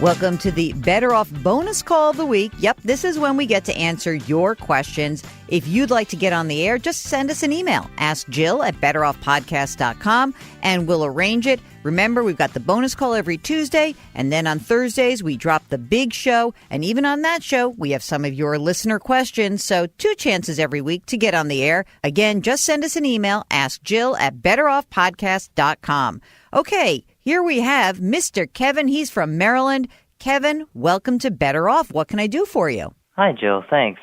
Welcome to the Better Off bonus call of the week. Yep, this is when we get to answer your questions. If you'd like to get on the air, just send us an email. Ask Jill at betteroffpodcast.com and we'll arrange it. Remember, we've got the bonus call every Tuesday, and then on Thursdays, we drop the big show. And even on that show, we have some of your listener questions. So 2 chances every week to get on the air. Again, just send us an email. Ask Jill at betteroffpodcast.com. Okay, here we have Mr. Kevin. He's from Maryland. Kevin, welcome to Better Off. What can I do for you? Hi, Jill. Thanks.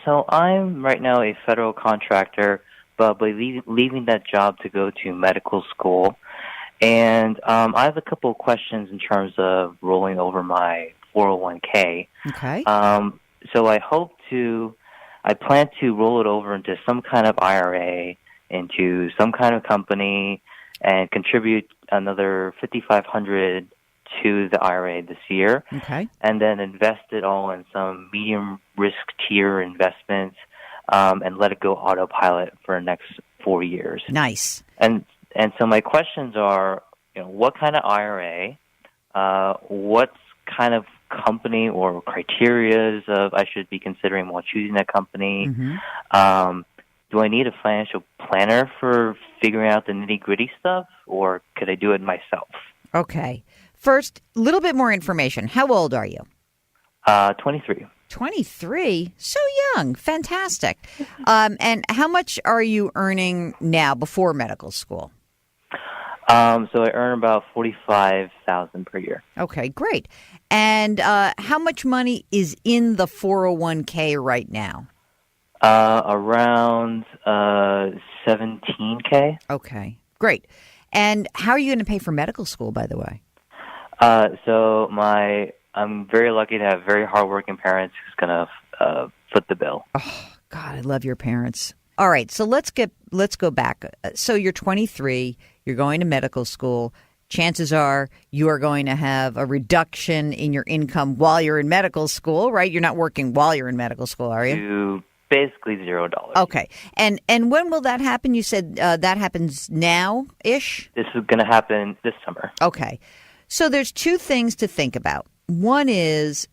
So I'm right now a federal contractor, but leaving that job to go to medical school. And I have a couple of questions in terms of rolling over my 401k. Okay. So I plan to roll it over into some kind of IRA, into some kind of company, and contribute another $5,500 to the IRA this year. Okay. And then invest it all in some medium risk tier investments, and let it go autopilot for the next 4 years. Nice. And so my questions are, what kind of IRA, what kind of company or criteria I should be considering while choosing that company? Mm-hmm. Do I need a financial planner for figuring out the nitty-gritty stuff, or could I do it myself? Okay. First, a little bit more information. How old are you? 23. 23? So young. Fantastic. And how much are you earning now before medical school? So I earn about $45,000 per year. Okay, great. And how much money is in the 401k right now? Around $17K. Okay, great. And how are you going to pay for medical school, by the way? So I'm very lucky to have very hardworking parents who's going to foot the bill. Oh, God, I love your parents. All right, so let's go back. So you're 23, you're going to medical school. Chances are you are going to have a reduction in your income while you're in medical school, right? You're not working while you're in medical school, are you? To basically $0. Okay. And when will that happen? You said that happens now-ish? This is going to happen this summer. Okay. So there's 2 things to think about. One is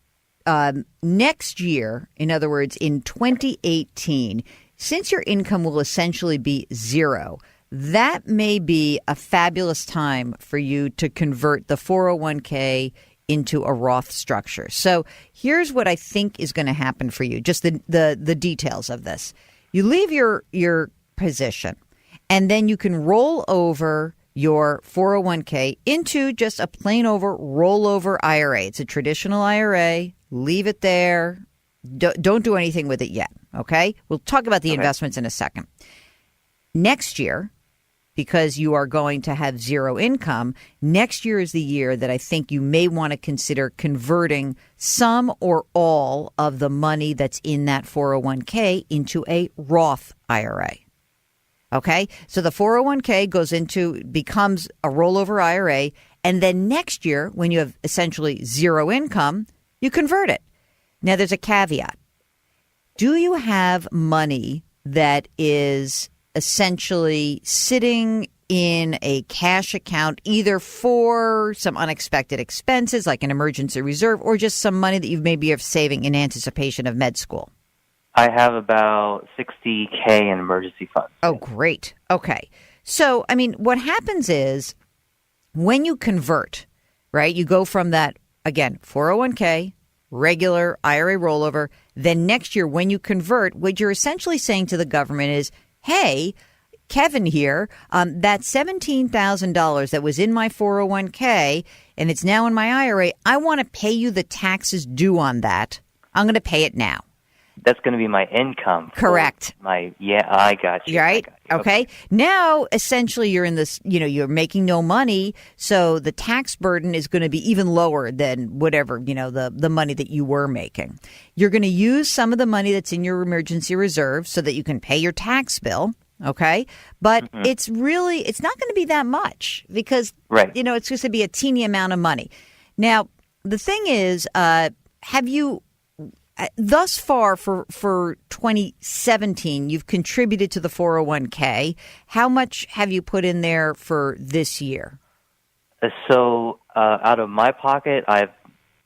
next year, in other words, in 2018, since your income will essentially be 0, that may be a fabulous time for you to convert the 401k into a Roth structure. So here's what I think is going to happen for you, just the details of this. You leave your position, and then you can roll over your 401k into just a plain over rollover IRA. It's a traditional IRA. Leave it there. Don't do anything with it yet, okay? We'll talk about the investments in a second. Next year, because you are going to have 0 income, next year is the year that I think you may want to consider converting some or all of the money that's in that 401k into a Roth IRA. Okay? So the 401k becomes a rollover IRA, and then next year, when you have essentially 0 income, you convert it. Now, there's a caveat. Do you have money that is essentially sitting in a cash account either for some unexpected expenses like an emergency reserve or just some money that you maybe are saving in anticipation of med school? I have about $60K in emergency funds. Oh, great. Okay. So, I mean, what happens is when you convert, right, you go from that, again, 401k, regular IRA rollover, then next year when you convert, what you're essentially saying to the government is, hey, Kevin here, that $17,000 that was in my 401k and it's now in my IRA, I want to pay you the taxes due on that. I'm going to pay it now. That's going to be my income. Correct. I got you. Right? I got you. Okay. Now, essentially, you're in this, you're making no money. So the tax burden is going to be even lower than whatever, the money that you were making. You're going to use some of the money that's in your emergency reserve so that you can pay your tax bill. Okay. But it's not going to be that much because, it's just going to be a teeny amount of money. Now, the thing is, have you thus far for 2017, you've contributed to the 401k. How much have you put in there for this year? So out of my pocket, I've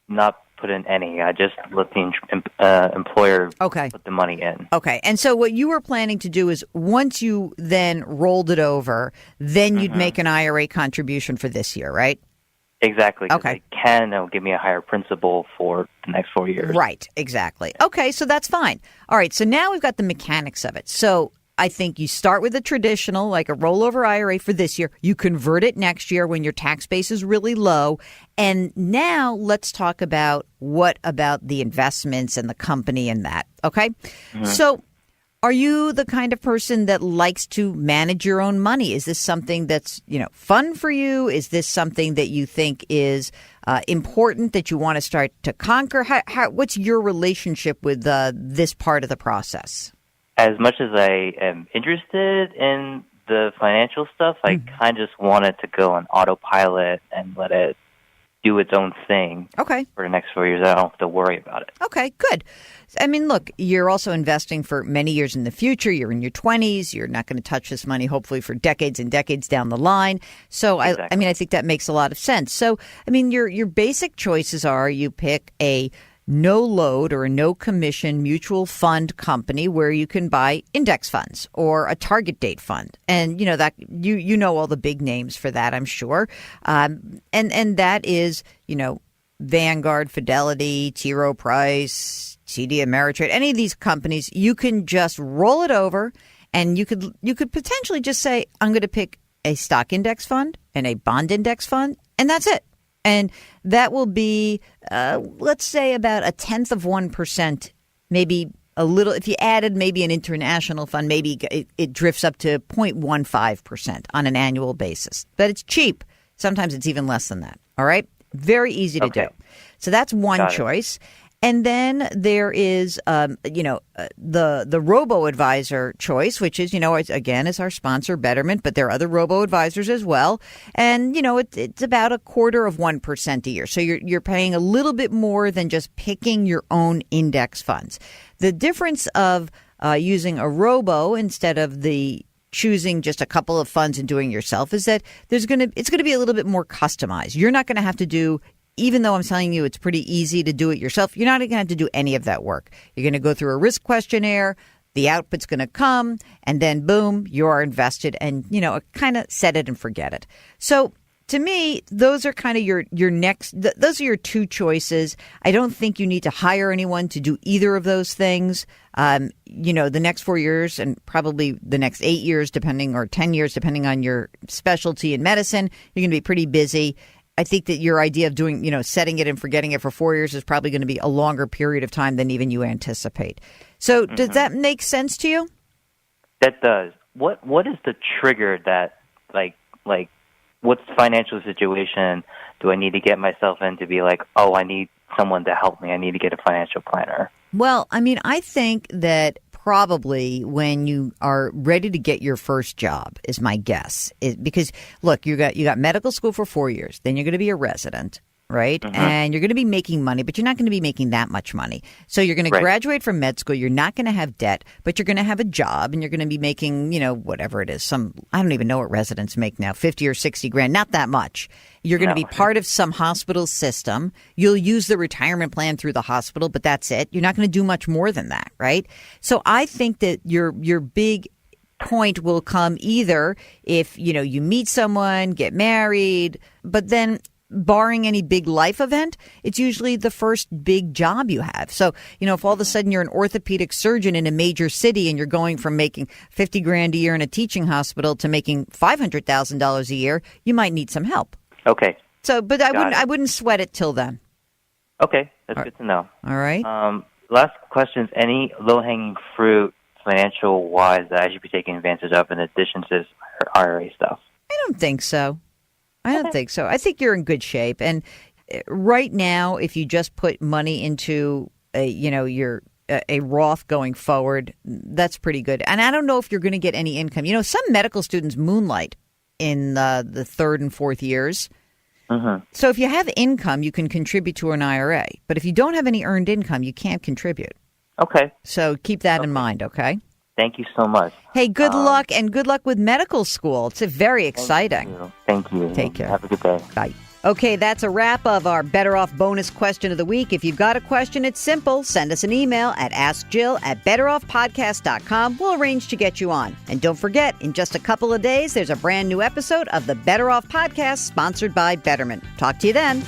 not put in any. I just let the employer put the money in. Okay. And so what you were planning to do is once you then rolled it over, then you'd make an IRA contribution for this year, right? Exactly. Okay. It'll give me a higher principal for the next 4 years. Right. Exactly. Okay. So that's fine. All right. So now we've got the mechanics of it. So I think you start with a traditional, like a rollover IRA for this year. You convert it next year when your tax base is really low. And now let's talk about what about the investments and the company and that. Okay. So are you the kind of person that likes to manage your own money? Is this something that's, fun for you? Is this something that you think is important that you want to start to conquer? What's your relationship with this part of the process? As much as I am interested in the financial stuff, I kind of just want it to go on autopilot and let it do its own thing. Okay. For the next 4 years. I don't have to worry about it. Okay, good. I mean, look, you're also investing for many years in the future. You're in your 20s. You're not going to touch this money, hopefully, for decades and decades down the line. So, exactly. I think that makes a lot of sense. So, your basic choices are you pick a no load or a no commission mutual fund company where you can buy index funds or a target date fund. And that you know all the big names for that, I'm sure. And that is, Vanguard, Fidelity, T. Rowe Price, TD Ameritrade, any of these companies, you can just roll it over and you could potentially just say, I'm going to pick a stock index fund and a bond index fund, and that's it. And that will be, let's say, about 0.1%, maybe a little. If you added maybe an international fund, maybe it drifts up to 0.15% on an annual basis. But it's cheap. Sometimes it's even less than that. All right? Very easy to do. So that's one choice. And then there is, the robo-advisor choice, which is, again, is our sponsor, Betterment, but there are other robo-advisors as well. And, it's about 0.25% a year. So you're paying a little bit more than just picking your own index funds. The difference of using a robo instead of choosing just a couple of funds and doing it yourself is that it's going to be a little bit more customized. You're not going to have to do. Even though I'm telling you it's pretty easy to do it yourself, you're not going to have to do any of that work. You're going to go through a risk questionnaire, the output's going to come, and then boom, you are invested and, kind of set it and forget it. So to me, those are kind of your next, those are your two choices. I don't think you need to hire anyone to do either of those things. The next 4 years and probably the next 8 years, or 10 years, depending on your specialty in medicine, you're going to be pretty busy. I think that your idea of doing, setting it and forgetting it for 4 years is probably going to be a longer period of time than even you anticipate. So does that make sense to you? That does. What is the trigger that, like, what's the financial situation do I need to get myself in to be like, oh, I need someone to help me. I need to get a financial planner. Well, I think that probably when you are ready to get your first job is my guess. Because look, you got medical school for 4 years, then you're going to be a resident, right? And you're going to be making money, but you're not going to be making that much money. So you're going to graduate from med school. You're not going to have debt, but you're going to have a job and you're going to be making, whatever it is. I don't even know what residents make now, 50 or 60 grand, not that much. You're going to be part of some hospital system. You'll use the retirement plan through the hospital, but that's it. You're not going to do much more than that, right? So I think that your big point will come either if, you meet someone, get married, but then barring any big life event, it's usually the first big job you have. So, if all of a sudden you're an orthopedic surgeon in a major city and you're going from making 50 grand a year in a teaching hospital to making $500,000 a year, you might need some help. Okay. So, but I wouldn't sweat it till then. Okay. That's good to know. All right. Last question is any low-hanging fruit financial-wise that I should be taking advantage of in addition to this IRA stuff? I don't think so. I think you're in good shape. And right now, if you just put money into a Roth going forward, that's pretty good. And I don't know if you're going to get any income. Some medical students moonlight in the third and fourth years. So if you have income, you can contribute to an IRA. But if you don't have any earned income, you can't contribute. Okay. So keep that in mind, okay? Thank you so much. Hey, good luck, and good luck with medical school. It's very exciting. Thank you. Take care. Have a good day. Bye. Okay, that's a wrap of our Better Off bonus question of the week. If you've got a question, it's simple. Send us an email at askjill@betteroffpodcast.com. We'll arrange to get you on. And don't forget, in just a couple of days, there's a brand new episode of the Better Off Podcast sponsored by Betterment. Talk to you then.